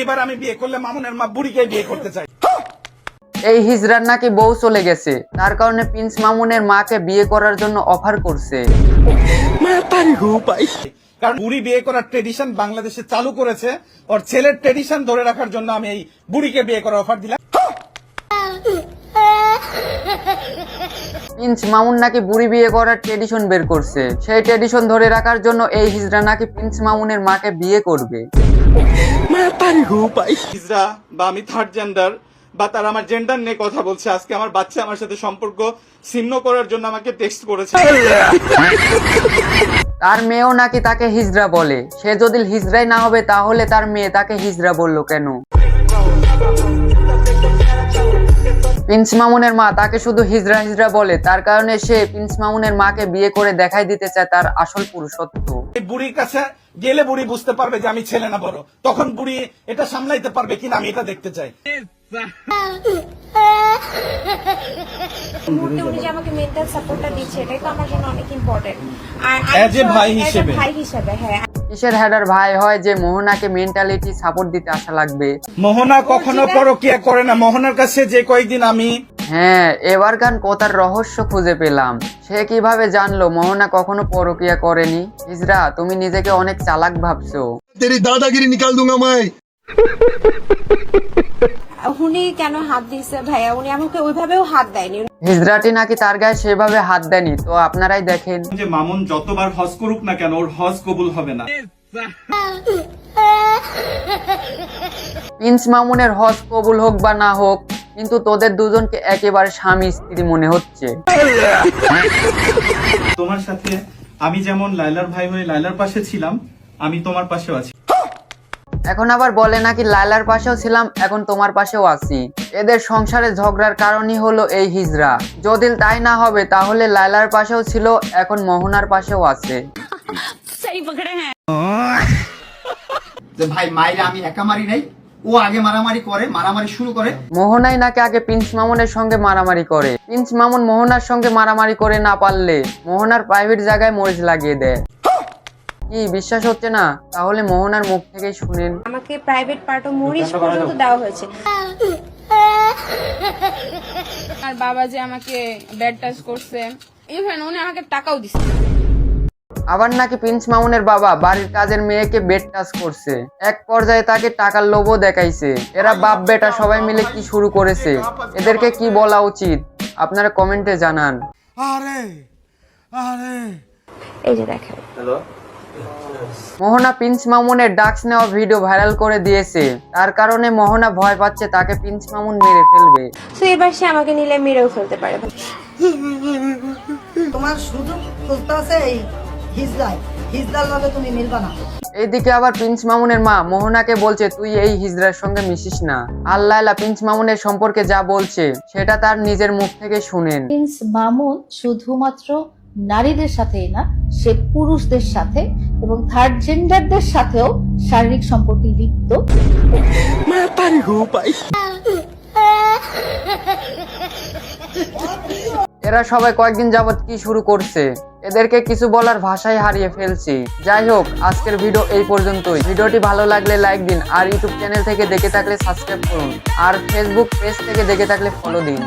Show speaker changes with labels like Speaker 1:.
Speaker 1: এবার আমি বিয়ে করলে মামুনের মা বুড়িকে বিয়ে করতে চাই।
Speaker 2: এই হিজড়ার নাকি বউ চলে গেছে, তার কারণে প্রিন্স মামুনের মাকে বিয়ে করার জন্য অফার করছে।
Speaker 1: কারণ বুড়ি বিয়ে করার ট্রেডিশন বাংলাদেশে চালু করেছে, ওর ছেলের ট্রেডিশন ধরে রাখার জন্য আমি এই বুড়িকে বিয়ে করার অফার দিলাম।
Speaker 2: প্রিন্স মামুন নাকি বুড়ি বিয়ে করার ট্রেডিশন বের করছে, সেই ট্রেডিশন ধরে রাখার জন্য এই হিজড়া নাকি প্রিন্স মামুনের মাকে বিয়ে করবে।
Speaker 1: হিজড়া বা আমি থার্ড জেন্ডার বা তারা আমার জেন্ডার নিয়ে কথা বলছে। আজকে আমার বাচ্চা আমার সাথে সম্পর্ক ছিন্ন করার জন্য আমাকে টেক্সট করেছে।
Speaker 2: তার মেয়েও নাকি তাকে হিজড়া বলে। সে যদি হিজড়াই না হবে তাহলে তার মেয়ে তাকে হিজড়া বললো কেন? প্রিন্স মামুনের মা তাকে শুধু হিজড়া হিজড়া বলে, তার কারণে সে প্রিন্স মামুনের মাকে বিয়ে করে দেখাই দিতে চায় তার আসল পুরুষত্ব।
Speaker 1: এই বুড়ির কাছে গেলে বুড়ি বুঝতে পারবে যে আমি ছেলে না বড়, তখন বুড়ি এটা সামলাইতে পারবে কিনা আমি এটা দেখতে চাই।
Speaker 3: উনি যে আমাকে মেন্টাল সাপোর্টটা দিচ্ছে এটাই তো আমার জন্য অনেক ইম্পর্টেন্ট। আর
Speaker 1: এজ এ ভাই হিসেবে
Speaker 3: হ্যাঁ,
Speaker 2: কিসের হেডার ভাই হয় যে মোহনাকে মেন্টালিটি সাপোর্ট দিতে আসা লাগবে?
Speaker 1: মোহনা কখনো পরকিয়া করে না। মোহনার কাছে যে কয়েকদিন আমি
Speaker 2: হ্যাঁ, এবার গান কথার রহস্য খুঁজে পেলাম। সে কিভাবে জানলো মোহনা কখনো পরকিয়া করেনি? হিজড়া, তুমি নিজেকে অনেক চালাক ভাবছো।
Speaker 4: तेरी दादागिरी निकाल दूंगा मैं।
Speaker 3: উনি কেন হাত দিয়েছে ভাইয়া? উনি আমাকে ওইভাবেও হাত দেয়নি।
Speaker 2: হিজড়াটি নাকি তার গায়ে সেভাবে হাত দেয়নি, তো আপনারাই দেখেন।
Speaker 1: যে মামুন যতবার হজ করুক না কেন ওর হজ কবুল হবে না।
Speaker 2: প্রিন্স মামুনের হজ কবুল হোক বা না হোক, কিন্তু তোদের দুজনকে একেবারে স্বামী স্ত্রী মনে হচ্ছে।
Speaker 1: তোমার সাথে আমি যেমন লাইলার ভাই হয়ে লাইলার পাশে ছিলাম, আমি তোমার পাশেও আছি।
Speaker 2: এখন আবার বলে নাকি লায়লার পাশেও ছিলাম, এখন তোমার পাশেও আছি। এদের সংসারে ঝগড়ার কারণই হলো এই হিজড়া। যদি তাই না হবে তাহলে লায়লার পাশেও ছিল, এখন মোহনার পাশেও আছে।
Speaker 5: যে ভাই মাইরে আমি একা মারি নাই, ও আগে মারামারি শুরু করে।
Speaker 2: মোহনাই নাকি আগে প্রিন্স মামুনের সঙ্গে মারামারি করে। প্রিন্স মামুন মোহনার সঙ্গে মারামারি করে না পারলে মোহনার প্রাইভেট জায়গায় মরিচ লাগিয়ে দেয়। কি বিশ্বাস হচ্ছে না? তাহলে মোহনার মুখ থেকেই শুনেন।
Speaker 3: আমাকে প্রাইভেট পার্ট ও মরিচ পর্যন্ত দেওয়া হয়েছে।
Speaker 6: আর বাবা যে আমাকে ব্যাড টাচ করছে, ইভেন উনি আমাকে টাকাও দিচ্ছে।
Speaker 2: আবার নাকি প্রিন্স মামুনের বাবা বাড়ির কাজের মেয়েকে বেড টাচ করছে, এক পর্যায়ে তাকে টাকার লোভও দেখাইছে। এরা বাপ বেটা সবাই মিলে কি শুরু করেছে? এদেরকে কি বলা উচিত? আপনারা কমেন্টে জানান।
Speaker 3: এই যে দেখেন,
Speaker 2: মোহনা প্রিন্স মামুনের ড্রাগস নেওয়া ভিডিও ভাইরাল করে দিয়েছে, তার কারণে মোহনা ভয় পাচ্ছে তাকে প্রিন্স মামুন মেরে ফেলবে।
Speaker 3: তো এবার সে আমাকে নিলে মেরেও ফেলতে পারে।
Speaker 7: তোমার সুযোগ খুঁজতেছে এই হিজড়ার লগে তুমি মিলবা না।
Speaker 2: এইদিকে আবার প্রিন্স মামুনের মা মোহনাকে বলছে তুই এই হিজড়ার সঙ্গে মিশিস না। আর লায়লা প্রিন্স মামুনের সম্পর্কে যা বলছে সেটা তার নিজের মুখ থেকে শুনেন।
Speaker 8: প্রিন্স মামুন শুধুমাত্র নারীদের সাথেই না, সে পুরুষদের সাথে এবং থার্ড জেন্ডারদের সাথেও শারীরিক সম্পর্কে লিপ্ত।
Speaker 2: এরা সবাই কয়েকদিন যাবত কি শুরু করছে? এদেরকে কিছু বলার ভাষাই হারিয়ে ফেলছি। যাই হোক, আজকের ভিডিও এই পর্যন্তই। ভিডিওটি ভালো লাগলে লাইক দিন, আর ইউটিউব চ্যানেল থেকে দেখে থাকলে সাবস্ক্রাইব করুন, আর ফেসবুক পেজ থেকে দেখে থাকলে ফলো দিন।